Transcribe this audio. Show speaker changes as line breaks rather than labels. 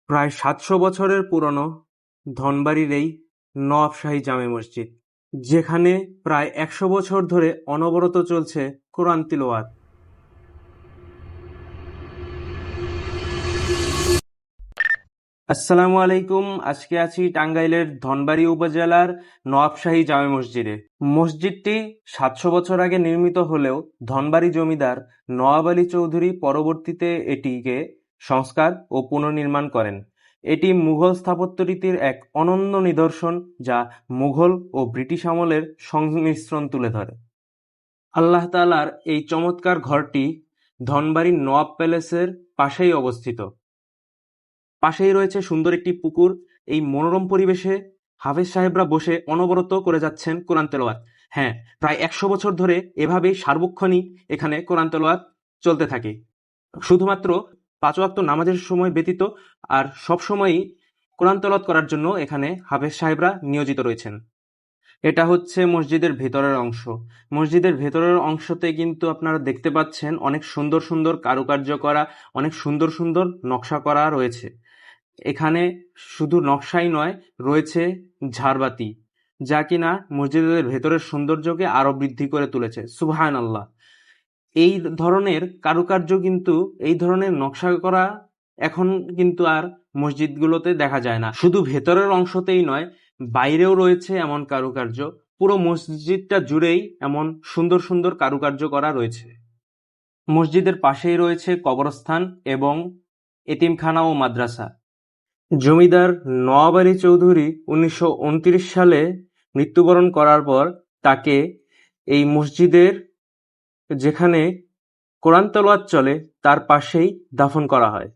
প্রায় ৭০০ বছরের পুরনো ধনবাড়ির এই নওয়াবশাহী জামে মসজিদ, যেখানে প্রায় ১০০ বছর ধরে অনবরত চলছে কোরআন তিলাওয়াত। আসসালামু আলাইকুম। আজকে আছি টাঙ্গাইলের ধনবাড়ি উপজেলার নওয়াবশাহী জামে মসজিদে। মসজিদটি ৭০০ বছর আগে নির্মিত হলেও ধনবাড়ি জমিদার নওয়াব আলী চৌধুরী পরবর্তীতে এটিকে সংস্কার ও পুনর্নির্মাণ করেন। এটি মুঘল স্থাপত্যরীতির এক অনন্য নিদর্শন, যা মুঘল ও ব্রিটিশ আমলের সংমিশ্রণ তুলে ধরে। আল্লাহ তাআলার এই চমৎকার ঘরটি ধনবাড়ির নওয়াব প্যালেসের পাশেই অবস্থিত। পাশেই রয়েছে সুন্দর একটি পুকুর। এই মনোরম পরিবেশে হাফেজ সাহেবরা বসে অনবরত করে যাচ্ছেন কোরআন তেলাওয়াত। হ্যাঁ, প্রায় ১০০ বছর ধরে এভাবেই সার্বক্ষণিক এখানে কোরআন তেলাওয়াত চলতে থাকে। শুধুমাত্র ৫ ওয়াক্ত নামাজের সময় ব্যতীত আর সব সময়ই কোরআন তেলাওয়াত করার জন্য এখানে হাফেজ সাহেবরা নিয়োজিত রয়েছেন। এটা হচ্ছে মসজিদের ভেতরের অংশ। মসজিদের ভেতরের অংশতে কিন্তু আপনারা দেখতে পাচ্ছেন অনেক সুন্দর সুন্দর কারুকার্য করা, অনেক সুন্দর সুন্দর নকশা করা রয়েছে। এখানে শুধু নকশাই নয়, রয়েছে ঝাড়বাতি, যা কিনা মসজিদের ভেতরের সৌন্দর্যকে আরো বৃদ্ধি করে তুলেছে। সুবহানাল্লাহ। এই ধরনের কারুকার্য কিন্তু, এই ধরনের নকশা করা এখন কিন্তু আর মসজিদগুলোতে দেখা যায় না। শুধু ভেতরের অংশতেই নয়, বাইরেও রয়েছে এমন কারুকার্য। পুরো মসজিদটা জুড়েই এমন সুন্দর সুন্দর কারুকার্য করা রয়েছে। মসজিদের পাশেই রয়েছে কবরস্থান এবং এতিমখানা ও মাদ্রাসা। জমিদার নওয়াব আলী চৌধুরী ১৯২৯ সালে মৃত্যুবরণ করার পর তাকে এই মসজিদের, যেখানে কোরআন তেলাওয়াত চলে, তার পাশেই দাফন করা হয়।